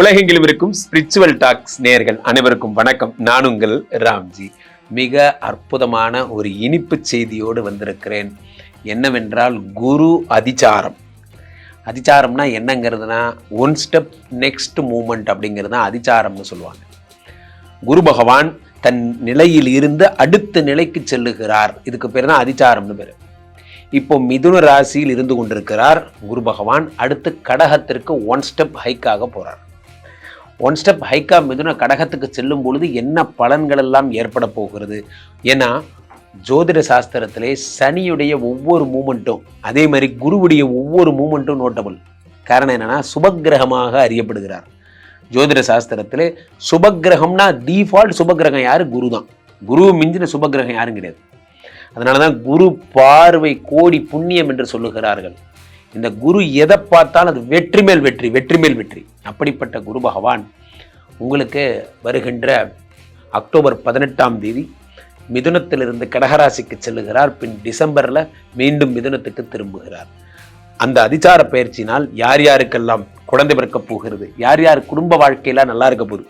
உலகெங்கிலும் இருக்கும் spiritual tax நேயர்கள் அனைவருக்கும் வணக்கம். நான் உங்கள் ராம்ஜி. மிக அற்புதமான ஒரு இனிப்பு செய்தியோடு வந்திருக்கிறேன். என்னவென்றால் குரு அதிச்சாரம். அதிச்சாரம்னா என்னங்கிறதுனா ஒன் ஸ்டெப் நெக்ஸ்ட் மூமெண்ட் அப்படிங்கிறது தான் அதிச்சாரம்னு சொல்லுவாங்க. குரு பகவான் தன் நிலையில் இருந்து அடுத்த நிலைக்கு செல்லுகிறார். இதுக்கு பேர் தான் அதிச்சாரம்னு பேர். இப்போ மிதுன ராசியில் இருந்து கொண்டிருக்கிறார் குரு பகவான். அடுத்து கடகத்திற்கு ஒன் ஸ்டெப் ஹைக்காக போகிறார். ஒன் ஸ்டெப் ஹைக்கா மிதுன கடகத்துக்கு செல்லும் பொழுது என்ன பலன்கள் எல்லாம் ஏற்பட போகிறது? ஏன்னா ஜோதிட சாஸ்திரத்திலே சனியுடைய ஒவ்வொரு மூமெண்ட்டும் அதே மாதிரி குருவுடைய ஒவ்வொரு மூமெண்ட்டும் நோட்டபிள். காரணம் என்னன்னா சுபக்கிரகமாக அறியப்படுகிறார். ஜோதிட சாஸ்திரத்திலே சுபக்கிரகம்னா டிஃபால்ட் சுபக்கிரகம் யாரு? குரு தான். குரு மிஞ்சின சுபக்கிரகம் யாரும் கிடையாது. அதனாலதான் குரு பார்வை கோடி புண்ணியம் என்று சொல்லுகிறார்கள். இந்த குரு எதை பார்த்தாலும் அது வெற்றி மேல் வெற்றி, வெற்றி மேல் வெற்றி. அப்படிப்பட்ட குரு பகவான் உங்களுக்கு வருகின்ற அக்டோபர் 18ஆம் தேதி மிதுனத்திலிருந்து கடகராசிக்கு செல்லுகிறார். பின் டிசம்பரில் மீண்டும் மிதுனத்துக்கு திரும்புகிறார். அந்த அதிச்சார பயிற்சினால் யார் யாருக்கெல்லாம் குழந்தை பிறக்க போகிறது, யார் யார் குடும்ப வாழ்க்கையெல்லாம் நல்லா இருக்க போகுது,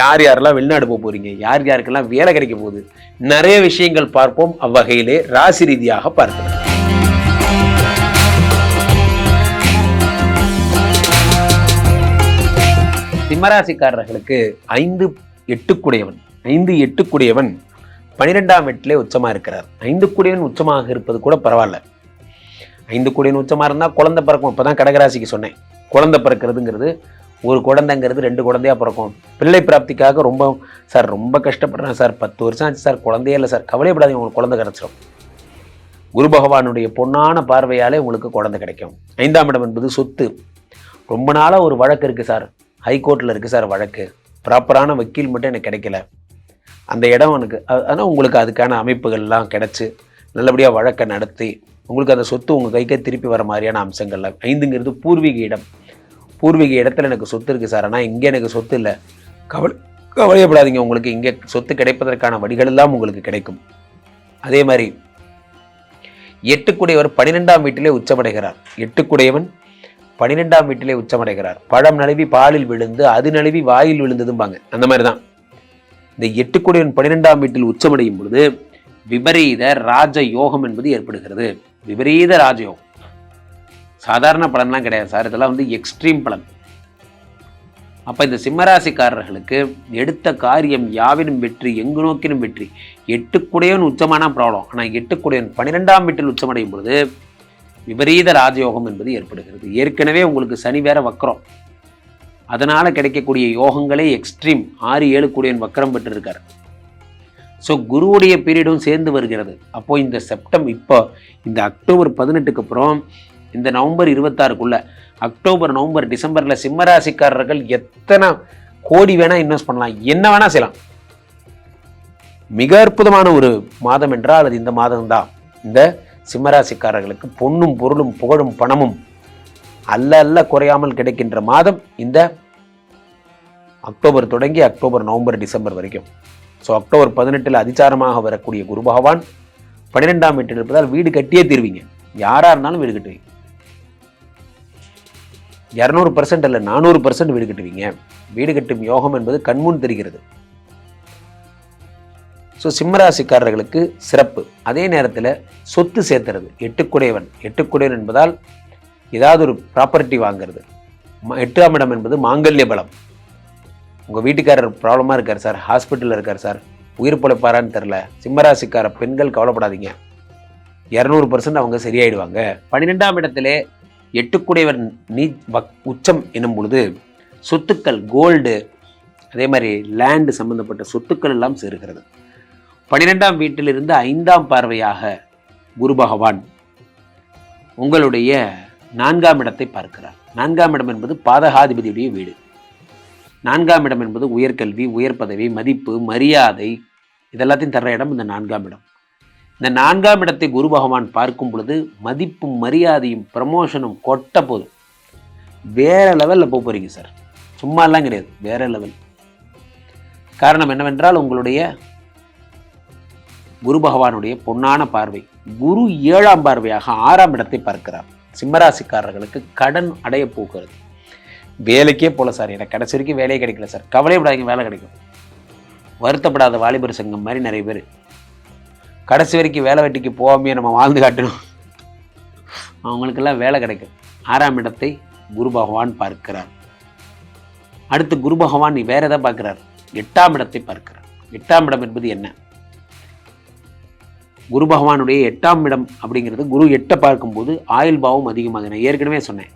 யார் யாரெல்லாம் வெளிநாடு போக போறீங்க, யார் யாருக்கெல்லாம் வேலை கிடைக்க போகுது, நிறைய விஷயங்கள் பார்ப்போம். அவ்வகையிலே ராசி ரீதியாக பார்க்கலாம். சிம்மராசிக்காரர்களுக்கு 5-8 கூடியவன் 12ஆம் வீட்டிலே உச்சமா இருக்கிறார். 5 கூடியவன் உச்சமாக இருப்பது கூட பரவாயில்ல. 5 கூடியவன் உச்சமா இருந்தா குழந்தை பிறக்கும். இப்பதான் கடகராசிக்கு சொன்னேன், குழந்தை பிறக்கிறதுங்கிறது ஒரு குழந்தைங்கிறது 2 குழந்தையா பிறக்கும். பிள்ளை பிராப்திக்காக ரொம்ப கஷ்டப்படுறேன் சார், 10 வருஷம் ஆச்சு சார், குழந்தையே இல்லை சார். கவலைப்படாதீங்க, உங்களுக்கு குழந்தை கிடைச்சிடும். குரு பகவானுடைய பொன்னான பார்வையாலே உங்களுக்கு குழந்தை கிடைக்கும். 5ஆம் இடம் என்பது சொத்து. ரொம்ப நாளாக ஒரு வழக்கு இருக்குது சார், ஹைகோர்ட்டில் இருக்குது சார் வழக்கு, ப்ராப்பரான வக்கீல் மட்டும் எனக்கு கிடைக்கல. அந்த இடம் எனக்கு ஆனால் உங்களுக்கு அதுக்கான அமைப்புகள்லாம் கிடச்சி நல்லபடியாக வழக்கை நடத்தி உங்களுக்கு அந்த சொத்து உங்கள் கைக்கே திருப்பி வர மாதிரியான அம்சங்கள்லாம். 5ங்கிறது பூர்வீக இடம். பூர்வீக இடத்துல எனக்கு சொத்து இருக்குது சார், ஆனால் இங்கே எனக்கு சொத்து இல்லை. கவலையப்படாதீங்க, உங்களுக்கு இங்கே சொத்து கிடைப்பதற்கான வழிகள் எல்லாம் உங்களுக்கு கிடைக்கும். அதே மாதிரி 8 கூடியவர் 12ஆம் வீட்டிலே உச்சமடைகிறார். 8 கூடியவன் 12ஆம் வீட்டிலே உச்சமடைகிறார். பழம் நழுவி பாலில் விழுந்து அது நழுவி வாயில் விழுந்ததும்பாங்க. அந்த மாதிரி தான் இந்த 8 கூடியவன் 12ஆம் வீட்டில் உச்சமடையும் பொழுது விபரீத ராஜ யோகம் என்பது ஏற்படுகிறது. விபரீத ராஜயோகம் சாதாரண பலன்லாம் கிடையாது சார், இதெல்லாம் எக்ஸ்ட்ரீம் பலன். அப்போ இந்த சிம்மராசிக்காரர்களுக்கு எடுத்த காரியம் யாவினும் வெற்றி, எங்கு நோக்கினும் வெற்றி. 8 கூடியவன் உச்சமான ப்ராப்ளம். ஆனால் 8 கூடியவன் 12ஆம் வீட்டில் உச்சமடையும் பொழுது விபரீத ராஜயோகம் என்பது ஏற்படுகிறது. ஏற்கனவே உங்களுக்கு சனி வேற வக்கரம், அதனால கிடைக்கக்கூடிய யோகங்களே எக்ஸ்ட்ரீம். 6-7 கூடியவன் வக்கரம் பெற்றிருக்கார். ஸோ குருவுடைய பீரியடும் சேர்ந்து வருகிறது. அப்போ இந்த இப்போ இந்த அக்டோபர் 18க்கு அப்புறம் இந்த நவம்பர் 26க்குள்ள அக்டோபர் நவம்பர் டிசம்பரில் சிம்மராசிக்காரர்கள் எத்தனை கோடி வேணா இன்வெஸ்ட் பண்ணலாம், என்ன வேணா செய்யலாம். மிக அற்புதமான ஒரு மாதம் என்றால் அது இந்த மாதம்தான். இந்த சிம்மராசிக்காரர்களுக்கு பொன்னும் பொருளும் புகழும் பணமும் அல்ல குறையாமல் கிடைக்கின்ற மாதம் இந்த அக்டோபர் தொடங்கி அக்டோபர் நவம்பர் டிசம்பர் வரைக்கும். ஸோ அக்டோபர் 18 அதிச்சாரமாக வரக்கூடிய குரு பகவான் 12ஆம் வீட்டில் இருப்பதால் வீடு கட்டியே தீர்வீங்க. யாரா இருந்தாலும் வீடு கட்டுவீங்க. 200% அல்ல 400% வீடு கட்டுவீங்க. வீடு கட்டும் யோகம் என்பது கண்முன் தெரிகிறது. ஸோ சிம்மராசிக்காரர்களுக்கு சிறப்பு. அதே நேரத்தில் சொத்து சேர்த்துறது. 8 கூடியவன் என்பதால் ஏதாவது ஒரு ப்ராப்பர்ட்டி வாங்கிறது. 8ஆம் இடம் என்பது மாங்கல்ய பலம். உங்கள் வீட்டுக்காரர் ப்ராப்ளமாக இருக்கார் சார், ஹாஸ்பிட்டலில் இருக்கார் சார், உயிர் பிழைப்பாரான்னு தெரில. சிம்மராசிக்கார பெண்கள் கவலைப்படாதீங்க, 200% அவங்க சரியாயிடுவாங்க. 12ஆம் இடத்திலே 8 கூடியவர் உச்சம் என்னும் பொழுது சொத்துக்கள், கோல்டு, அதே மாதிரி லேண்டு சம்பந்தப்பட்ட சொத்துக்கள் எல்லாம் சேருகிறது. 12ஆம் வீட்டிலிருந்து 5ஆம் பார்வையாக குரு பகவான் உங்களுடைய 4ஆம் இடத்தை பார்க்கிறார். 4ஆம் இடம் என்பது பாதகாதிபதியுடைய வீடு. 4ஆம் இடம் என்பது உயர்கல்வி, உயர் பதவி, மதிப்பு, மரியாதை இதெல்லாத்தையும் தர்ற இடம் இந்த 4ஆம் இடம். இந்த 4ஆம் இடத்தை குரு பகவான் பார்க்கும் பொழுது மதிப்பும் மரியாதையும் ப்ரமோஷனும் கொட்ட போதும். வேற லெவலில் போறீங்க சார், சும்மாலாம் கிடையாது, வேற லெவல். காரணம் என்னவென்றால் உங்களுடைய குரு பகவானுடைய பொன்னான பார்வை. குரு 7ஆம் பார்வையாக 6ஆம் இடத்தை பார்க்கிறார். சிம்மராசிக்காரர்களுக்கு கடன் அடைய போகிறது. வேலைக்கே போகல சார், எனக்கு கடைசி வரைக்கும் வேலையே கிடைக்கல சார். கவலைப்படாதீங்க, வேலை கிடைக்கும். வருத்தப்படாத வாலிபர் சங்கம் மாதிரி நிறைய பேர் கடைசி வரைக்கும் வேலை வெட்டிக்கு போகாமையே நம்ம வாழ்ந்து காட்டணும், அவங்களுக்கெல்லாம் வேலை கிடைக்கும். 6ஆம் இடத்தை குரு பகவான் பார்க்கிறார். அடுத்து குரு பகவான் வேற எதை பார்க்கிறார்? 8ஆம் இடத்தை பார்க்கிறார். 8ஆம் இடம் என்பது என்ன? குரு பகவானுடைய 8ஆம் இடம் அப்படிங்கிறது, குரு 8 பார்க்கும்போது ஆயுள் பாவம் அதிகமாக. நான் ஏற்கனவே சொன்னேன்,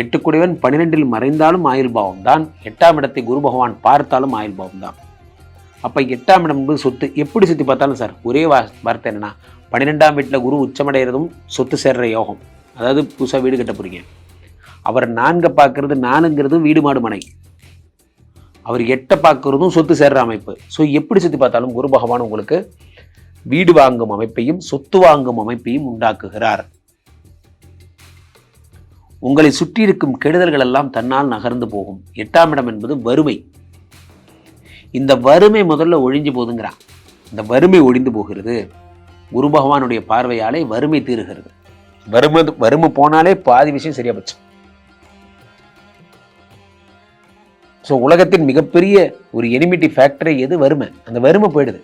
8 கூடியவன் 12 மறைந்தாலும் ஆயுள் பாவம் தான், 8ஆம் இடத்தை குரு பகவான் பார்த்தாலும் ஆயுள் பாவம் தான். அப்போ 8ஆம் இடம் என்பது சொத்து. எப்படி சுற்றி பார்த்தாலும் சார் ஒரே வார்த்தை என்னன்னா, 12ஆம் வீட்டில் குரு உச்சமடைகிறதும் சொத்து சேர்ற யோகம். அதாவது புதுசாக வீடு கட்ட போறீங்க, அவர் 4 பார்க்கறது, 4ங்கிறது வீடு மாடு மனை, அவர் 8 பார்க்கறதும் சொத்து சேர்ற அமைப்பு. ஸோ எப்படி சுற்றி பார்த்தாலும் குரு பகவான் உங்களுக்கு வீடு வாங்கும் அமைப்பையும் சொத்து வாங்கும் அமைப்பையும் உண்டாக்குகிறார். உங்களை சுற்றி இருக்கும் கெடுதல்கள் எல்லாம் தன்னால் நகர்ந்து போகும். 8ஆம் இடம் என்பது வறுமை. இந்த வறுமை முதல்ல ஒழிஞ்சு போதுங்கிறான். இந்த வறுமை ஒழிந்து போகிறது குரு பகவானுடைய பார்வையாலே. வறுமை தீருகிறது. வறுமை போனாலே பாதி விஷயம் சரியா போச்சு. ஸோ உலகத்தின் மிகப்பெரிய ஒரு எனிமிட்டி ஃபேக்டரை எது? வறுமை. அந்த வறுமை போயிடுது.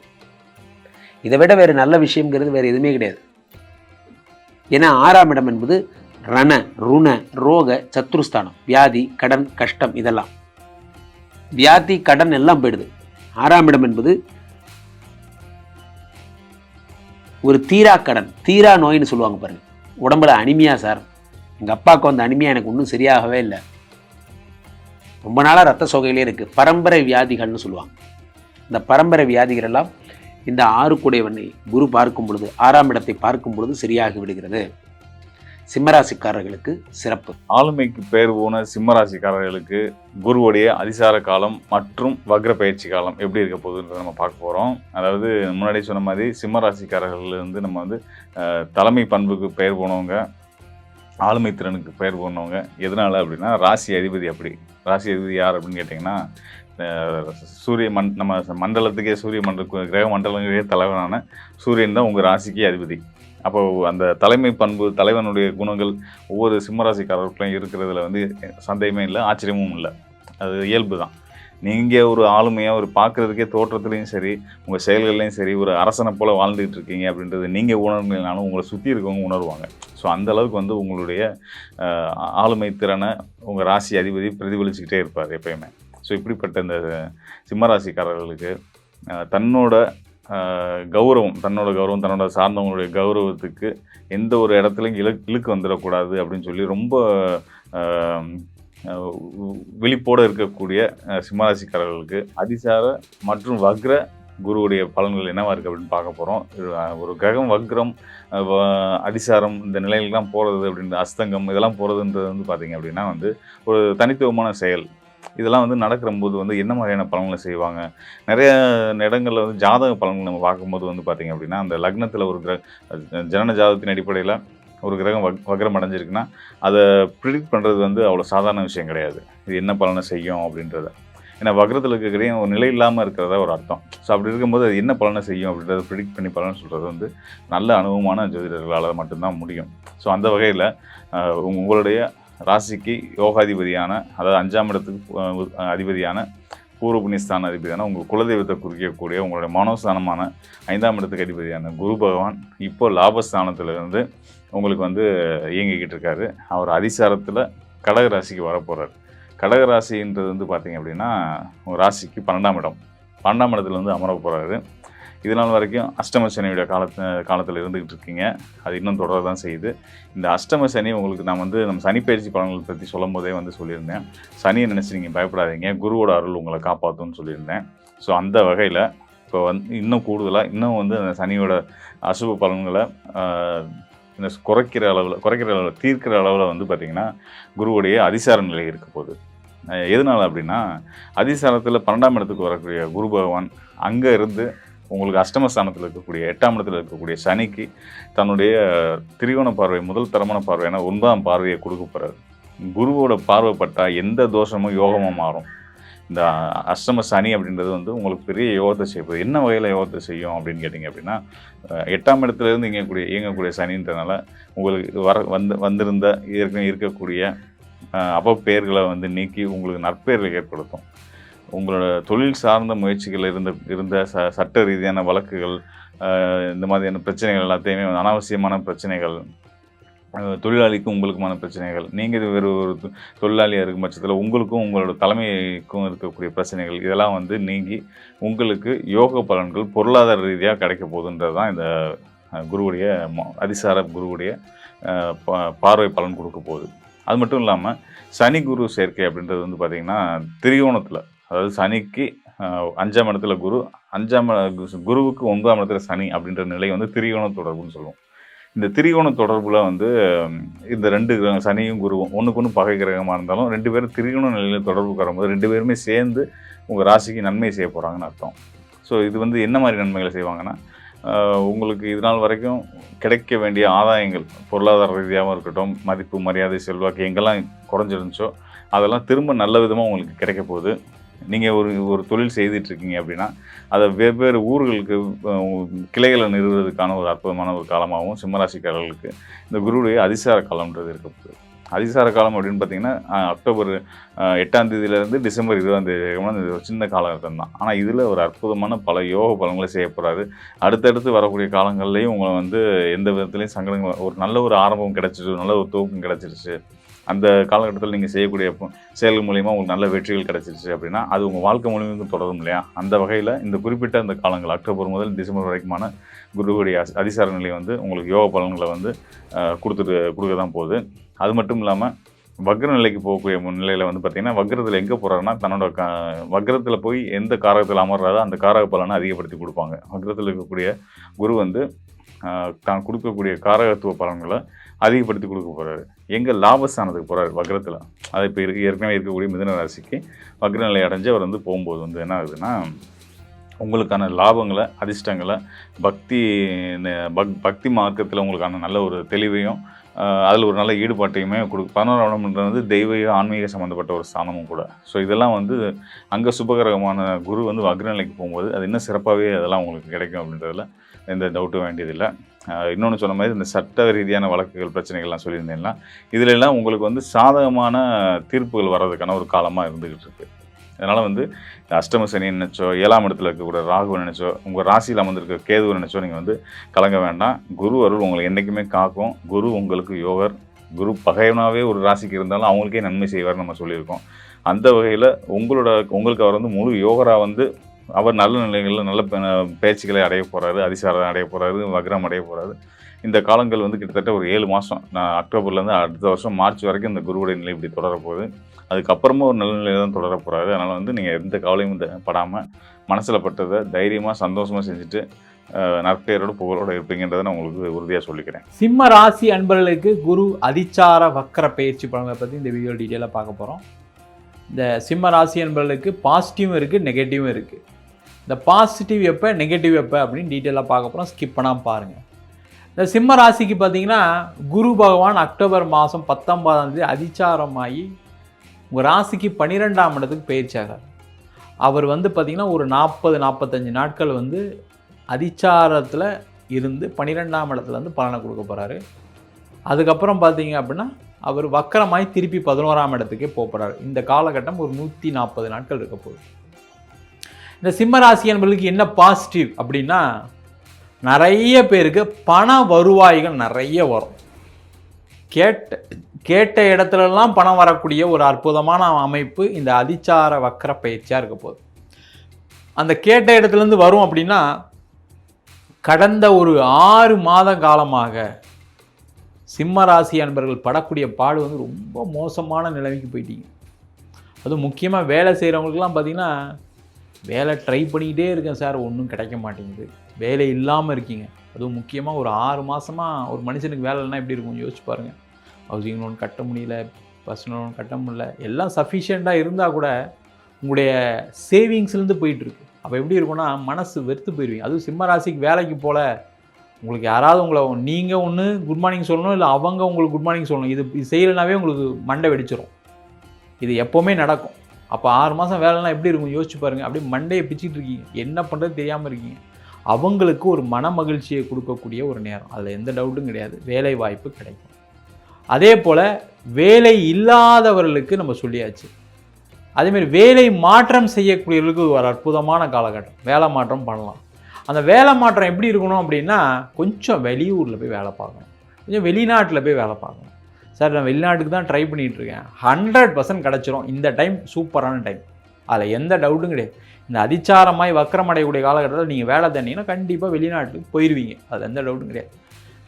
இதை விட வேறு நல்ல விஷயங்கிறது வேறு எதுவுமே கிடையாது. ஏன்னா 6ஆம் இடம் என்பது ரண ருண ரோக சத்ருஸ்தானம். வியாதி, கடன், கஷ்டம், இதெல்லாம் வியாதி கடன் எல்லாம் போயிடுது. 6ஆம் இடம் என்பது ஒரு தீரா கடன், தீரா நோயின்னு சொல்லுவாங்க பாருங்க. உடம்புல அனிமியா சார், எங்கள் அப்பாவுக்கு வந்து அனிமியா, எனக்கு ஒன்றும் சரியாகவே இல்லை, ரொம்ப நாளாக ரத்த சோகையிலே இருக்குது, பரம்பரை வியாதிகள்னு சொல்லுவாங்க. இந்த பரம்பரை வியாதிகள் எல்லாம் இந்த 6 கூடையவனை குரு பார்க்கும் பொழுது, 6ஆம் இடத்தை பார்க்கும் பொழுது சரியாகி விடுகிறது. சிம்மராசிக்காரர்களுக்கு சிறப்பு. ஆளுமைக்கு பேர் போன சிம்மராசிக்காரர்களுக்கு குருவுடைய அதிசார காலம் மற்றும் வக்ர பயிற்சி காலம் எப்படி இருக்க போகுதுன்றதை நம்ம பார்க்க போகிறோம். அதாவது முன்னாடி சொன்ன மாதிரி சிம்மராசிக்காரர்கள் வந்து நம்ம வந்து தலைமை பண்புக்கு பெயர் போனவங்க, ஆளுமை திறனுக்கு பெயர் போனவங்க. எதனால் அப்படின்னா ராசி அதிபதி. அப்படி ராசி அதிபதி யார் அப்படின்னு கேட்டிங்கன்னா, சூரிய நம்ம மண்டலத்துக்கே சூரிய கிரக மண்டலங்களே தலைவனான சூரியன் தான் உங்கள் ராசிக்கே அதிபதி. அப்போ அந்த தலைமை பண்பு, தலைவனுடைய குணங்கள் ஒவ்வொரு சிம்மராசிக்காரர்களுக்கும் இருக்கிறதுல வந்து சந்தேகமே இல்லை, ஆச்சரியமும் இல்லை. அது இயல்பு தான். நீங்கள் ஒரு ஆளுமையாக ஒரு பார்க்குறதுக்கே தோற்றத்துலேயும் சரி, உங்கள் செயல்கள்லையும் சரி, ஒரு அரசனை போல் வாழ்ந்துகிட்டு இருக்கீங்க அப்படின்றது நீங்கள் உணர்ந்தீங்கனாலும் உங்களை சுற்றி இருக்கவங்க உணர்வாங்க. ஸோ அந்தளவுக்கு வந்து உங்களுடைய ஆளுமை திறனை உங்கள் ராசி அதிபதி பிரதிபலிச்சுக்கிட்டே இருப்பார் எப்பயுமே. ஸோ இப்படிப்பட்ட இந்த சிம்மராசிக்காரர்களுக்கு தன்னோட கௌரவம், தன்னோட சார்ந்தவங்களுடைய கௌரவத்துக்கு எந்த ஒரு இடத்துலையும் இழுக்கு வந்துடக்கூடாது அப்படின்னு சொல்லி ரொம்ப விழிப்போடு இருக்கக்கூடிய சிம்மராசிக்காரர்களுக்கு அதிசார மற்றும் வக்ர குருவுடைய பலன்கள் என்னவா இருக்குது அப்படின்னு பார்க்க போகிறோம். ஒரு கிரகம் வக்ரம், அதிசாரம் இந்த நிலையிலாம் போகிறது அப்படின்ற அஸ்தங்கம் இதெல்லாம் போகிறதுன்றது வந்து பார்த்திங்க அப்படின்னா வந்து ஒரு தனித்துவமான செயல். இதெல்லாம் வந்து நடக்கிறம்போது வந்து என்ன மாதிரியான பலன்களை செய்வாங்க. நிறைய இடங்களில் வந்து ஜாதக பலன்கள் நம்ம பார்க்கும்போது வந்து பார்த்திங்க அப்படின்னா, அந்த லக்னத்தில் ஒரு ஜனன ஜாதகத்தின் அடிப்படையில் ஒரு கிரகம் வக்ரம் அடைஞ்சிருக்குன்னா அதை ப்ரிடிக்ட் பண்ணுறது வந்து அவ்வளோ சாதாரண விஷயம் கிடையாது. இது என்ன பலனை செய்யும் அப்படின்றத. ஏன்னா வக்ரத்தில் இருக்கக்கூடிய ஒரு நிலை இல்லாமல் இருக்கிறதா ஒரு அர்த்தம். ஸோ அப்படி இருக்கும்போது அது என்ன பலனை செய்யும் அப்படின்றத ப்ரிடிக்ட் பண்ணி பலன் சொல்கிறது வந்து நல்ல அனுபவமான ஜோதிடர்களால் மட்டும்தான் முடியும். ஸோ அந்த வகையில் உங்களுடைய ராசிக்கு யோகாதிபதியான, அதாவது 5ஆம் இடத்துக்கு அதிபதியான, பூர்வ புண்ணியஸ்தான அதிபதியான, உங்கள் குலதெய்வத்தை குறிக்கக்கூடிய உங்களுடைய மனோஸ்தானமான 5ஆம் இடத்துக்கு அதிபதியான குரு பகவான் இப்போ லாபஸ்தானத்திலிருந்து உங்களுக்கு வந்து இயங்கிக்கிட்டு இருக்காரு. அவர் அதிசாரத்தில் கடக ராசிக்கு வரப்போகிறார். கடக ராசின்றது வந்து பார்த்திங்க அப்படின்னா உங்கள் ராசிக்கு 12ஆம் இடம். 12ஆம் இடத்துல வந்து அமர போகிறாரு. இது நாள் வரைக்கும் அஷ்டம சனியுடைய காலத்தில் இருந்துகிட்டு இருக்கீங்க. அது இன்னும் தொடர தான் செய்யுது. இந்த அஷ்டம சனி உங்களுக்கு நான் வந்து நம்ம சனி பயிற்சி பலன்களை பற்றி சொல்லும் போதே வந்து சொல்லியிருந்தேன். சனியை நினச்சி நீங்கள் பயப்படாதீங்க, குருவோட அருள் உங்களை காப்பாற்றும்னு சொல்லியிருந்தேன். ஸோ அந்த வகையில் இப்போ வந்து இன்னும் கூடுதலாக இன்னும் வந்து அந்த சனியோட அசுப பலன்களை குறைக்கிற அளவில் தீர்க்கிற அளவில் வந்து பார்த்திங்கன்னா குருவுடைய அதிசார நிலை இருக்க போகுது. எதனால் அப்படின்னா, அதிசாரத்தில் 12ஆம் இடத்துக்கு வரக்கூடிய குரு பகவான் அங்கே இருந்து உங்களுக்கு அஷ்டமஸ்தானத்தில் இருக்கக்கூடிய 8ஆம் இடத்துல இருக்கக்கூடிய சனிக்கு தன்னுடைய திரிகோண பார்வை, முதல் தரமான பார்வையான 9ஆம் பார்வையை கொடுக்க போகிறார். குருவோட பார்வைப்பட்டால் எந்த தோஷமும் யோகமாக மாறும். இந்த அஷ்டம சனி அப்படின்றது வந்து உங்களுக்கு பெரிய யோகத்தை செய்வது. என்ன வகையில் யோகத்தை செய்யும் அப்படின்னு கேட்டிங்க அப்படின்னா, 8ஆம் இடத்துலேருந்து இயங்கக்கூடிய சனின்றதுனால உங்களுக்கு வந்திருந்த இருக்கக்கூடிய அவப்பெயர்களை வந்து நீக்கி உங்களுக்கு நற்பெயர்களை ஏற்படுத்தும். உங்களோட தொழில் சார்ந்த முயற்சிகள் இருந்த சட்ட ரீதியான வழக்குகள், இந்த மாதிரியான பிரச்சனைகள் எல்லாத்தையுமே அனாவசியமான பிரச்சனைகள், தொழிலாளிக்கும் உங்களுக்குமான பிரச்சனைகள், நீங்கள் வேறு ஒரு தொழிலாளியாக இருக்கும் பட்சத்தில் உங்களுக்கும் உங்களோட தலைமைக்கும் இருக்கக்கூடிய பிரச்சனைகள், இதெல்லாம் வந்து நீங்கி உங்களுக்கு யோக பலன்கள் பொருளாதார ரீதியாக கிடைக்க போகுதுன்றது தான் இந்த குருவுடைய அதிசார குருவுடைய பார்வை பலன் கொடுக்க போகுது. அது மட்டும் இல்லாமல் சனி குரு சேர்க்கை அப்படின்றது வந்து பார்த்திங்கன்னா திரிகோணத்தில், அதாவது சனிக்கு 5ஆம் இடத்துல குரு, குருவுக்கு 9ஆம் இடத்துல சனி அப்படின்ற நிலை வந்து திரிகோண தொடர்புன்னு சொல்லுவோம். இந்த திரிகோண தொடர்புல வந்து இந்த 2 கிரகம் சனியும் குருவும் ஒன்றுக்கு ஒன்று பகை கிரகமாக இருந்தாலும் 2 பேரும் திரிகோண நிலையில் தொடர்புக்கு வரும்போது 2 பேருமே சேர்ந்து உங்கள் ராசிக்கு நன்மை செய்ய போகிறாங்கன்னு அர்த்தம். ஸோ இது வந்து என்ன மாதிரி நன்மைகளை செய்வாங்கன்னா, உங்களுக்கு இது நாள் வரைக்கும் கிடைக்க வேண்டிய ஆதாயங்கள் பொருளாதார ரீதியாகவும் இருக்கட்டும், மதிப்பு மரியாதை செல்வாக்கு எங்கெல்லாம் குறைஞ்சிருந்துச்சோ அதெல்லாம் திரும்ப நல்ல விதமாக உங்களுக்கு கிடைக்க போகுது. நீங்கள் ஒரு தொழில் செய்துட்ருக்கீங்க அப்படின்னா அதை வெவ்வேறு ஊர்களுக்கு கிளைகளை நிறுவுவதற்கான ஒரு அற்புதமான ஒரு காலமாகவும் சிம்மராசிக்காரர்களுக்கு இந்த குருவுடைய அதிசார காலம்ன்றது இருக்க போகுது. அதிசார காலம் அப்படின்னு பார்த்தீங்கன்னா அக்டோபர் 8ஆம் தேதியிலேருந்து டிசம்பர் 20ஆம் தேதி வரைக்கும் இது ஒரு சின்ன காலகட்டம் தான். ஆனால் இதில் ஒரு அற்புதமான பல யோக பலன்களை செய்ய போகிறாரு. அடுத்தடுத்து வரக்கூடிய காலங்கள்லேயும் உங்களை வந்து எந்த விதத்துலையும் சங்கடங்கள், ஒரு நல்ல ஒரு ஆரம்பம் கிடச்சிருச்சு, நல்ல ஒரு துவக்கம் கிடச்சிருச்சு, அந்த காலகட்டத்தில் நீங்கள் செய்யக்கூடிய செயல்கள் மூலிமா உங்களுக்கு நல்ல வெற்றிகள் கிடச்சிருச்சு அப்படின்னா அது உங்கள் வாழ்க்கை மூலியமாக தொடரும் இல்லையா? அந்த வகையில் இந்த குறிப்பிட்ட அந்த காலங்கள் அக்டோபர் முதல் டிசம்பர் வரைக்குமான குருவுடைய அதிசார நிலை வந்து உங்களுக்கு யோக பலன்களை வந்து கொடுக்க தான் போகுது. அது மட்டும் இல்லாமல் வக்ர நிலைக்கு போகக்கூடிய நிலையில் வந்து பார்த்திங்கன்னா வக்ரத்தில் எங்கே போகிறாருன்னா தன்னோட வக்ரத்தில் போய் எந்த காரகத்தில் அமர்றாரோ அந்த காரக பலனை அதிகப்படுத்தி கொடுப்பாங்க. வக்ரத்தில் இருக்கக்கூடிய குரு வந்து தான் கொடுக்கக்கூடிய காரகத்துவ பலன்களை அதிகப்படுத்தி கொடுக்க போகிறாரு. எங்கே லாபஸ்தானத்துக்கு போகிறாரு வக்ரத்தில். அது இப்போ ஏற்கனவே இருக்கக்கூடிய மிதுன ராசிக்கு வக்ர நிலை அடைஞ்சு அவர் வந்து போகும்போது வந்து என்ன ஆகுதுன்னா உங்களுக்கான லாபங்களை, அதிர்ஷ்டங்களை, பக்தி மார்க்கத்தில் உங்களுக்கான நல்ல ஒரு தெளிவையும் அதில் ஒரு நல்ல ஈடுபாட்டையுமே 11ஆம் இடம்ன்றது வந்து தெய்வ ஆன்மீக சம்மந்தப்பட்ட ஒரு ஸ்தானமும் கூட. ஸோ இதெல்லாம் வந்து அங்கே சுபகரகமான குரு வந்து வக்ரநிலைக்கு போகும்போது அது இன்னும் சிறப்பாகவே அதெல்லாம் உங்களுக்கு கிடைக்கும் அப்படின்றதுல எந்த டவுட்டும் வேண்டியதில்லை. இன்னொன்று சொன்ன மாதிரி இந்த சட்ட ரீதியான வழக்குகள் பிரச்சனைகள்லாம் சொல்லியிருந்தேன்னா இதிலெல்லாம் உங்களுக்கு வந்து சாதகமான தீர்ப்புகள் வர்றதுக்கான ஒரு காலமாக இருந்துக்கிட்டு இருக்குது. அதனால் வந்து அஷ்டம சனி நினச்சோ, 7ஆம் இடத்துல இருக்கக்கூடிய ராகுவை நினச்சோ, உங்கள் ராசியில் அமர்ந்திருக்க கேதுவை நினச்சோ நீங்கள் வந்து கலங்க வேண்டாம். குரு அருள் உங்களை என்றைக்குமே காக்கும். குரு உங்களுக்கு யோகர். குரு பகைவனாகவே ஒரு ராசிக்கு இருந்தாலும் அவங்களுக்கே நன்மை செய்வார்னு நம்ம சொல்லியிருக்கோம். அந்த வகையில் உங்களுக்கு அவர் வந்து முழு யோகராக வந்து அவர் நல்ல நிலைகளில் நல்ல பேச்சுக்களை அடைய போகிறாரு, அதிசாரம் அடைய போகிறாரு, வக்ரம் அடைய போகிறாரு. இந்த காலங்கள் வந்து கிட்டத்தட்ட ஒரு 7 மாதம், அக்டோபர்லேருந்து அடுத்த வருஷம் மார்ச் வரைக்கும் இந்த குருவுடைய நிலை இப்படி தொடரப்போகுது. அதுக்கப்புறமா ஒரு நல்ல நிலையில் தான் தொடர போகிறாரு. அதனால் வந்து நீங்கள் எந்த கவலையும் படாமல் மனசில் பட்டதை தைரியமாக சந்தோஷமாக செஞ்சுட்டு நற்பெயரோட புகழோடு இருப்பீங்கன்றதை நான் உங்களுக்கு உறுதியாக சொல்லிக்கிறேன். சிம்ம ராசி அன்பர்களுக்கு குரு அதிசார வக்கர பயிற்சி பலன்களை பற்றி இந்த வீடியோ டீட்டெயிலாக பார்க்க போகிறோம். இந்த சிம்ம ராசி அன்பர்களுக்கு பாசிட்டிவும் இருக்குது, நெகட்டிவும் இருக்குது. இந்த பாசிட்டிவ் எப்போ, நெகட்டிவ் எப்போ அப்படின்னு டீட்டெயிலாக பார்க்க போகிறோம். ஸ்கிப் பண்ணாமல் பாருங்கள். இந்த சிம்ம ராசிக்கு பார்த்தீங்கன்னா குரு பகவான் அக்டோபர் மாதம் 19ஆம் தேதி அதிசாரமாகி உங்கள் ராசிக்கு 12ஆம் இடத்துக்கு பயிற்சி ஆகிறார். அவர் வந்து பார்த்திங்கன்னா ஒரு 40-45 நாட்கள் வந்து அதிசாரத்தில் இருந்து 12ஆம் இடத்துல வந்து பலனை கொடுக்க போகிறாரு. அதுக்கப்புறம் பார்த்தீங்க அப்படின்னா அவர் வக்கரமாய் திருப்பி 11ஆம் இடத்துக்கே போகிறார். இந்த காலகட்டம் ஒரு 140 நாட்கள் இருக்க போகுது. இந்த சிம்ம ராசி என்பவர்களுக்கு என்ன பாசிட்டிவ் அப்படின்னா நிறைய பேருக்கு பண வருவாய்கள் நிறைய வரும். கேட்ட இடத்துலலாம் பணம் வரக்கூடிய ஒரு அற்புதமான அமைப்பு இந்த அதிசார வக்கர பயிற்சியாக இருக்க போகுது. அந்த கேட்ட இடத்துலேருந்து வரும் அப்படின்னா கடந்த ஒரு 6 மாத காலமாக சிம்ம ராசி அன்பர்கள் படக்கூடிய பாடு வந்து ரொம்ப மோசமான நிலைமைக்கு போயிட்டீங்க. அதுவும் முக்கியமாக வேலை செய்கிறவங்களுக்குலாம் பார்த்திங்கன்னா வேலை ட்ரை பண்ணிக்கிட்டே இருக்கேன் சார், ஒன்றும் கிடைக்க மாட்டேங்குது, வேலை இல்லாமல் இருக்கீங்க. அதுவும் முக்கியமாக ஒரு 6 மாதமாக ஒரு மனுஷனுக்கு வேலைன்னா எப்படி இருக்கும் யோசிச்சு பாருங்கள். ஹவுசிங் லோன் கட்ட முடியல, பர்சனல் லோன் கட்ட முடியல, எல்லாம் சஃபிஷியண்ட்டாக இருந்தால் கூட உங்களுடைய சேவிங்ஸ்லேருந்து போயிட்டுருக்கு. அப்போ எப்படி இருக்குன்னா மனசு வெறுத்து போயிடுவீங்க. அதுவும் சிம்ம ராசிக்கு வேலைக்கு போல உங்களுக்கு யாராவது உங்களை நீங்கள் ஒன்று குட் மார்னிங் சொல்லணும், இல்லை அவங்க உங்களுக்கு குட் மார்னிங் சொல்லணும். இது செய்யலைனாவே உங்களுக்கு மண்டை வெடிச்சிடும். இது எப்போவுமே நடக்கும். அப்போ 6 மாதம் வேலைலாம் எப்படி இருக்கும் யோசிச்சு பாருங்கள். அப்படியே மண்டையை பிச்சுட்டு இருக்கீங்க, என்ன பண்ணுறது தெரியாமல் இருக்கீங்க. அவங்களுக்கு ஒரு மன மகிழ்ச்சியை கொடுக்கக்கூடிய ஒரு நேரம், அதில் எந்த டவுட்டும் கிடையாது. வேலை வாய்ப்பு கிடைக்கும். அதே போல் வேலை இல்லாதவர்களுக்கு நம்ம சொல்லியாச்சு. அதேமாதிரி வேலை மாற்றம் செய்யக்கூடியவர்களுக்கு ஒரு அற்புதமான காலகட்டம். வேலை மாற்றம் பண்ணலாம். அந்த வேலை மாற்றம் எப்படி இருக்கணும் அப்படின்னா, கொஞ்சம் வெளியூரில் போய் வேலை பார்க்கணும், கொஞ்சம் வெளிநாட்டில் போய் வேலை பார்க்கணும். சார் நான் வெளிநாட்டுக்கு தான் ட்ரை பண்ணிகிட்ருக்கேன், 100% கிடச்சிரும். இந்த டைம் சூப்பரான டைம், அதில் எந்த டவுட்டும் கிடையாது. இந்த அதிச்சாரமாய் வக்கரம் அடையக்கூடிய காலகட்டத்தில் நீங்கள் வேலை தந்தீங்கன்னா கண்டிப்பாக வெளிநாட்டுக்கு போயிடுவீங்க, அதில் எந்த டவுட்டும் கிடையாது.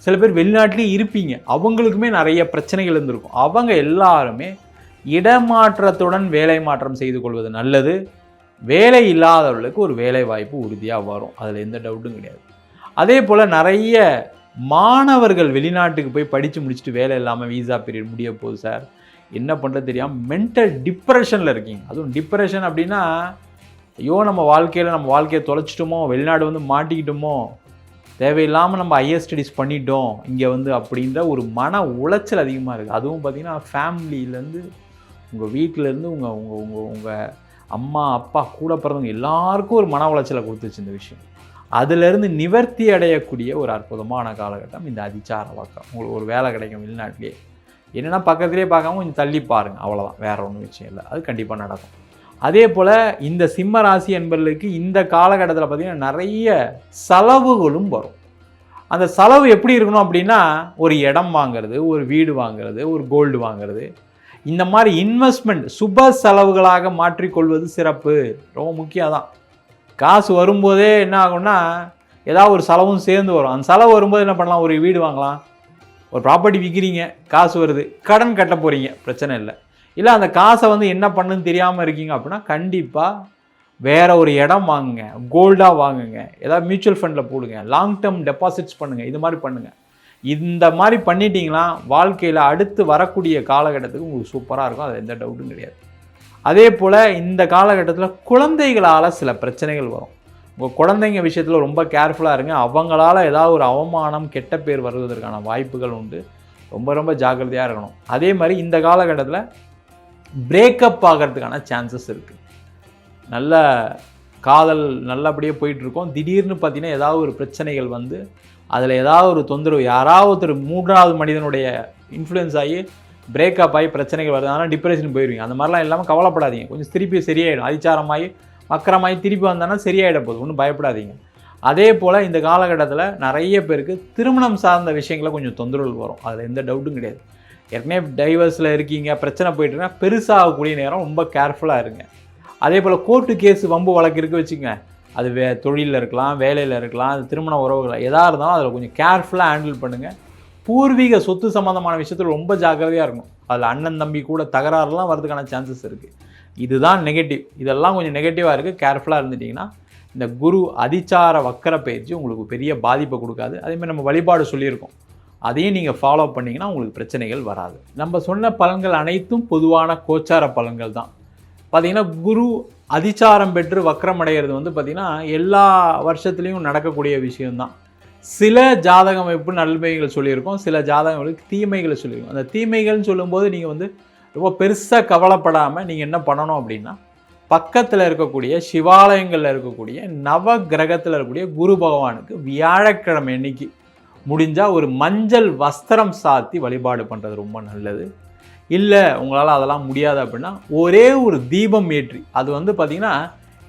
சில பேர் வெளிநாட்டிலே இருப்பீங்க, அவங்களுக்குமே நிறைய பிரச்சனைகள் இருந்திருக்கும். அவங்க எல்லாருமே இடமாற்றத்துடன் வேலை மாற்றம் செய்து கொள்வது நல்லது. வேலை இல்லாதவர்களுக்கு ஒரு வேலை வாய்ப்பு உறுதியாக வரும், அதில் எந்த டவுட்டும் கிடையாது. அதே போல் நிறைய மாணவர்கள் வெளிநாட்டுக்கு போய் படித்து முடிச்சுட்டு வேலை இல்லாமல் வீசா பீரியட் முடிய போகுது சார், என்ன பண்ணுறது தெரியாமல் மென்டல் டிப்ரெஷனில் இருக்கீங்க. அதுவும் டிப்ரெஷன் அப்படின்னா, ஐயோ நம்ம வாழ்க்கையை தொலைச்சிட்டோமோ, வெளிநாடு வந்து மாட்டிக்கிட்டோமோ, தேவையில்லாமல் நம்ம ஹையர் ஸ்டடீஸ் பண்ணிட்டோம் இங்கே வந்து அப்படின்ற ஒரு மன உளைச்சல் அதிகமாக இருக்குது. அதுவும் பார்த்திங்கன்னா ஃபேமிலியிலேருந்து, உங்கள் வீட்டிலேருந்து, உங்கள் அம்மா அப்பா கூட பிறந்தவங்க எல்லாருக்கும் ஒரு மன உளைச்சலை கொடுத்துச்சு இந்த விஷயம். அதிலிருந்து நிவர்த்தி அடையக்கூடிய ஒரு அற்புதமான காலகட்டம் இந்த அதிச்சார வக்கரம். உங்களுக்கு ஒரு வேலை கிடைக்கும் வெளிநாட்டிலே, என்னென்னா பக்கத்துலேயே பார்க்காம கொஞ்சம் தள்ளி பாருங்கள், அவ்வளோதான், வேறு ஒன்றும் விஷயம் இல்லை, அது கண்டிப்பாக நடக்கும். அதே போல் இந்த சிம்ம ராசி என்பவர்களுக்கு இந்த காலகட்டத்தில் பார்த்திங்கன்னா நிறைய செலவுகளும் வரும். அந்த செலவு எப்படி இருக்கணும் அப்படின்னா, ஒரு இடம் வாங்கிறது, ஒரு வீடு வாங்கிறது, ஒரு கோல்டு வாங்கிறது, இந்த மாதிரி இன்வெஸ்ட்மெண்ட் சுப செலவுகளாக மாற்றிக்கொள்வது சிறப்பு, ரொம்ப முக்கியம் தான். காசு வரும்போதே என்ன ஆகும்னா, ஏதாவது ஒரு செலவும் சேர்ந்து வரும். அந்த செலவு வரும்போது என்ன பண்ணலாம், ஒரு வீடு வாங்கலாம், ஒரு ப்ராப்பர்ட்டி விற்கிறீங்க, காசு வருது, கடன் கட்ட போகிறீங்க, பிரச்சனை இல்லை. இல்லை அந்த காசை வந்து என்ன பண்ணுன்னு தெரியாமல் இருக்கீங்க அப்படின்னா, கண்டிப்பாக வேறு ஒரு இடம் வாங்குங்க, கோல்டாக வாங்குங்க, ஏதாவது மியூச்சுவல் ஃபண்டில் போடுங்க, லாங் டேர்ம் டெபாசிட்ஸ் பண்ணுங்கள், இது மாதிரி பண்ணுங்கள். இந்த மாதிரி பண்ணிட்டீங்கன்னா வாழ்க்கையில் அடுத்து வரக்கூடிய காலகட்டத்துக்கு உங்களுக்கு சூப்பராக இருக்கும், அது எந்த டவுட்டும் கிடையாது. அதே போல் இந்த காலகட்டத்தில் குழந்தைகளால் சில பிரச்சனைகள் வரும். உங்கள் குழந்தைங்க விஷயத்தில் ரொம்ப கேர்ஃபுல்லாக இருங்க. அவங்களால ஏதாவது ஒரு அவமானம், கெட்ட பேர் வருவதற்கான வாய்ப்புகள் உண்டு, ரொம்ப ரொம்ப ஜாக்கிரதையாக இருக்கணும். அதே மாதிரி இந்த காலகட்டத்தில் பிரேக்கப் ஆகிறதுக்கான சான்சஸ் இருக்குது. நல்ல காதல் நல்லபடியே போயிட்டுருக்கோம், திடீர்னு பார்த்திங்கன்னா ஏதாவது ஒரு பிரச்சனைகள் வந்து அதில் ஏதாவது ஒரு தொந்தரவு, யாராவது ஒருத்தர் மூன்றாவது மனிதனுடைய இன்ஃப்ளூயன்ஸ் ஆகி பிரேக்கப் ஆகி பிரச்சனைகள் வருது, ஆனால் டிப்ரெஷன் போயிடுவீங்க. அந்த மாதிரிலாம் இல்லாமல் கவலைப்படாதீங்க, கொஞ்சம் திருப்பி சரியாயிடும். அதிச்சாரமாகி வக்கரமாகி திருப்பி வந்தாங்கன்னா சரியாயிட போகுது, ஒன்றும் பயப்படாதீங்க. அதே போல் இந்த காலகட்டத்தில் நிறைய பேருக்கு திருமணம் சார்ந்த விஷயங்களில் கொஞ்சம் தொந்தரவுகள் வரும், அதில் எந்த டவுட்டும் கிடையாது. ஏற்கனவே டைவர்ஸில் இருக்கீங்க, பிரச்சனை போயிட்டுருன்னா பெருசாகக்கூடிய நேரம் ரொம்ப கேர்ஃபுல்லாக இருங்க. அதே போல் கோர்ட்டு கேஸு வம்பு வழக்கு இருக்குது வச்சுங்க, அது தொழிலில் இருக்கலாம், வேலையில் இருக்கலாம், அது திருமண உறவுகள் எதாக இருந்தாலும் அதில் கொஞ்சம் கேர்ஃபுல்லாக ஹேண்டில் பண்ணுங்கள். பூர்வீக சொத்து சம்மந்தமான விஷயத்தில் ரொம்ப ஜாக்கிரதையாக இருக்கணும். அதில் அண்ணன் தம்பி கூட தகராறுலாம் வரதுக்கான சான்சஸ் இருக்குது. இதுதான் நெகட்டிவ், இதெல்லாம் கொஞ்சம் நெகட்டிவாக இருக்குது. கேர்ஃபுல்லாக இருந்துட்டிங்கன்னா இந்த குரு அதிச்சார வக்கர பயிற்சி உங்களுக்கு பெரிய பாதிப்பை கொடுக்காது. அதேமாதிரி நம்ம வழிபாடு சொல்லியிருக்கோம், அதையும் நீங்கள் ஃபாலோ பண்ணிங்கன்னா உங்களுக்கு பிரச்சனைகள் வராது. நம்ம சொன்ன பலன்கள் அனைத்தும் பொதுவான கோச்சார பலன்கள் தான். பார்த்திங்கன்னா குரு அதிச்சாரம் பெற்று வக்கரம் அடைகிறது வந்து பார்த்திங்கன்னா எல்லா வருஷத்துலேயும் நடக்கக்கூடிய விஷயம்தான். சில ஜாதக அமைப்பு நன்மைகள் சொல்லியிருக்கோம், சில ஜாதகங்களுக்கு தீமைகளை சொல்லியிருக்கோம். அந்த தீமைகள்னு சொல்லும்போது நீங்கள் வந்து ரொம்ப பெருசாக கவலைப்படாமல் நீங்கள் என்ன பண்ணணும் அப்படின்னா, பக்கத்தில் இருக்கக்கூடிய சிவாலயங்களில் இருக்கக்கூடிய நவ கிரகத்தில் இருக்கக்கூடிய குரு பகவானுக்கு வியாழக்கிழமை அன்னைக்கு முடிஞ்சால் ஒரு மஞ்சள் வஸ்திரம் சாத்தி வழிபாடு பண்ணுறது ரொம்ப நல்லது. இல்லை உங்களால் அதெல்லாம் முடியாது அப்படின்னா ஒரே ஒரு தீபம் ஏற்றி, அது வந்து பார்த்திங்கன்னா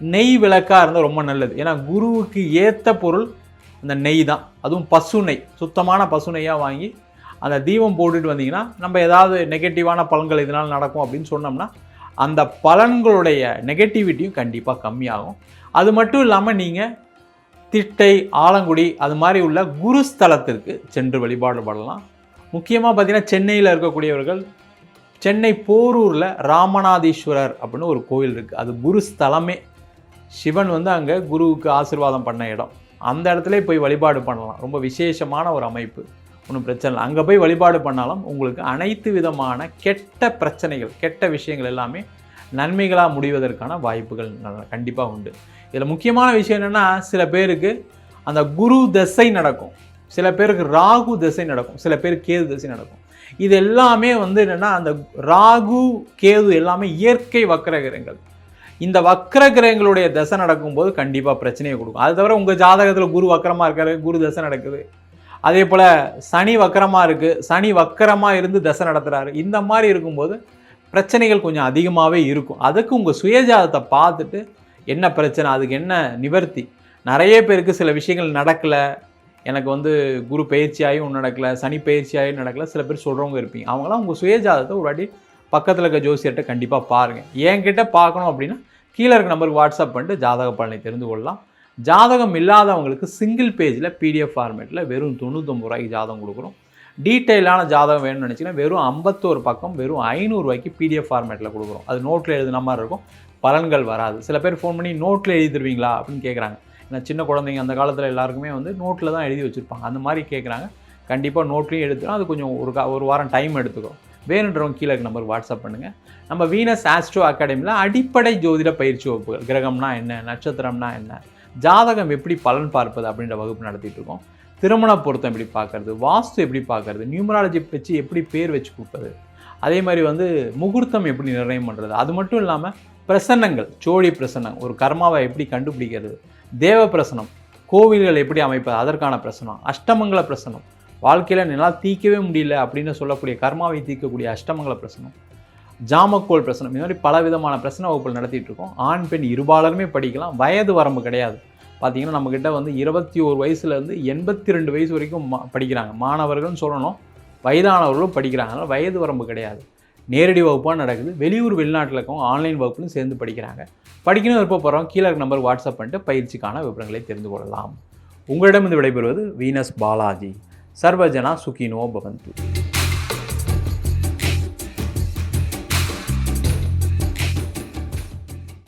நெய் விளக்காக இருந்தால் ரொம்ப நல்லது. ஏன்னா குருவுக்கு ஏற்ற பொருள் அந்த நெய் தான், அதுவும் பசு நெய், சுத்தமான பசு நெய்யாக வாங்கி அந்த தீபம் போட்டுட்டு வந்தீங்கன்னா நம்ம ஏதாவது நெகட்டிவான பலன்கள் இதனால் நடக்கும் அப்படின்னு சொன்னோம்னா அந்த பலன்களுடைய நெகட்டிவிட்டியும் கண்டிப்பாக கம்மியாகும். அது மட்டும் இல்லாமல் நீங்கள் திட்டை, ஆலங்குடி அது மாதிரி உள்ள குருஸ்தலத்திற்கு சென்று வழிபாடு பண்ணலாம். முக்கியமாக பார்த்திங்கன்னா சென்னையில் இருக்கக்கூடியவர்கள் சென்னை போரூரில் ராமநாதீஸ்வரர் அப்படின்னு ஒரு கோயில் இருக்குது, அது குருஸ்தலமே. சிவன் வந்து அங்கே குருவுக்கு ஆசீர்வாதம் பண்ண இடம், அந்த இடத்துல போய் வழிபாடு பண்ணலாம். ரொம்ப விசேஷமான ஒரு அமைப்பு, ஒன்றும் பிரச்சனை இல்லை. அங்கே போய் வழிபாடு பண்ணாலும் உங்களுக்கு அனைத்து விதமான கெட்ட பிரச்சனைகள், கெட்ட விஷயங்கள் எல்லாமே நன்மைகளாக முடிவதற்கான வாய்ப்புகள் கண்டிப்பாக உண்டு. இதில் முக்கியமான விஷயம் என்னென்னா, சில பேருக்கு அந்த குரு தசை நடக்கும், சில பேருக்கு ராகு தசை நடக்கும், சில பேருக்கு கேது தசை நடக்கும். இது எல்லாமே வந்து என்னென்னா, அந்த ராகு கேது எல்லாமே இயற்கை வக்கர கிரகங்கள். இந்த வக்கர கிரகங்களுடைய தசை நடக்கும்போது கண்டிப்பாக பிரச்சனையை கொடுக்கும். அது தவிர உங்கள் ஜாதகத்தில் குரு வக்கரமாக இருக்காரு, குரு தசை நடக்குது, அதே போல் சனி வக்கரமாக இருக்குது, சனி வக்கரமாக இருந்து தசை நடத்துகிறாரு, இந்த மாதிரி இருக்கும்போது பிரச்சனைகள் கொஞ்சம் அதிகமாகவே இருக்கும். அதுக்கு உங்கள் சுயஜாதத்தை பார்த்துட்டு என்ன பிரச்சனை, அதுக்கு என்ன நிவர்த்தி. நிறைய பேருக்கு சில விஷயங்கள் நடக்கலை, எனக்கு வந்து குரு பயிற்சியாகவும் ஒன்றும் நடக்கலை, சனி பயிற்சியாகவும் நடக்கலை, சில பேர் சொல்கிறவங்க இருப்பீங்க. அவங்களாம் உங்கள் சுயஜாதத்தை ஒரு வாட்டி பக்கத்தில் இருக்க ஜோசியர்கிட்ட கண்டிப்பாக பாருங்கள். என்கிட்ட பார்க்கணும் அப்படின்னா கீழே இருக்க நம்பருக்கு வாட்ஸ்அப் பண்ணிட்டு ஜாதக பலனை தெரிந்து கொள்ளலாம். ஜாதகம் இல்லாதவங்களுக்கு சிங்கிள் பேஜில் PDF ஃபார்மேட்டில் வெறும் 99 ரூபாய்க்கு ஜாதகம் கொடுக்குறோம். டீட்டெயிலான ஜாதகம் வேணும்னு நினச்சிங்கன்னா வெறும் 51 பக்கம் வெறும் 500 ரூபாய்க்கு PDF ஃபார்மேட்டில் கொடுக்குறோம். அது நோட்டில் எழுதுன மாதிரி இருக்கும், பலன்கள் வராது. சில பேர் ஃபோன் பண்ணி நோட்டில் எழுதி தருவீங்களா அப்படின்னு கேட்குறாங்க. ஏன்னா சின்ன குழந்தைங்க அந்த காலத்தில் எல்லாருக்குமே வந்து நோட்டில் தான் எழுதி வச்சுருப்பாங்க. அந்த மாதிரி கேட்குறாங்க. கண்டிப்பாக நோட்லேயும் எடுத்துடும். அது கொஞ்சம் ஒரு வாரம் டைம் எடுத்துக்கும். வேணுன்றவங்க கீழே இருக்க நம்பருக்கு வாட்ஸ்அப் பண்ணுங்கள். நம்ம வீனஸ் ஆஸ்ட்ரோ அகாடமியில் அடிப்படை ஜோதிட பயிற்சி வகுப்புகள், கிரகம்னா என்ன, நட்சத்திரம்னா என்ன, ஜாதகம் எப்படி பலன் பார்ப்பது அப்படின்ற வகுப்பு நடத்திட்டு இருக்கோம். திருமண பொருத்தம் எப்படி பார்க்கறது, வாஸ்து எப்படி பார்க்கறது, நியூமராலஜி வச்சு எப்படி பேர் வச்சு கொடுப்பது, அதே மாதிரி வந்து முகூர்த்தம் எப்படி நிர்ணயம் பண்ணுறது, அது மட்டும் இல்லாமல் பிரசன்னங்கள், சோழி பிரசன்னம், ஒரு கர்மாவை எப்படி கண்டுபிடிக்கிறது, தேவ பிரசனம், கோவில்கள் எப்படி அமைப்பது அதற்கான பிரசனம், அஷ்டமங்கல பிரசனம், வாழ்க்கையில் என்னால் தீர்க்கவே முடியல அப்படின்னு சொல்லக்கூடிய கர்மாவை தீர்க்கக்கூடிய அஷ்டமங்கல பிரசனம், ஜாமக்கோல் பிரசனம், இந்த மாதிரி பல விதமான பிரசன வகுப்புகள் நடத்திட்டு இருக்கோம். ஆண் பெண் இருபாலருமே படிக்கலாம், வயது வரம்பு கிடையாது. பார்த்தீங்கன்னா நம்மக்கிட்ட வந்து 21 வயசுலேருந்து 82 வயசு வரைக்கும் படிக்கிறாங்க. மாணவர்கள்னு சொல்லணும், வயதானவர்களும் படிக்கிறாங்க. அதனால் வயது வரம்பு கிடையாது. நேரடி வகுப்பாக நடக்குது. வெளியூர் வெளிநாட்டில் இருக்கவங்க ஆன்லைன் வகுப்புலையும் சேர்ந்து படிக்கிறாங்க. படிக்கணும் விருப்பப்படுறவங்க கீழே இருக்க நம்பருக்கு வாட்ஸ்அப் பண்ணிட்டு பயிற்சிக்கான விவரங்களை தெரிந்து கொள்ளலாம். உங்களிடம் விடைபெறுவது வீனஸ் பாலாஜி. சர்வஜனா சுகினோ பவந்து.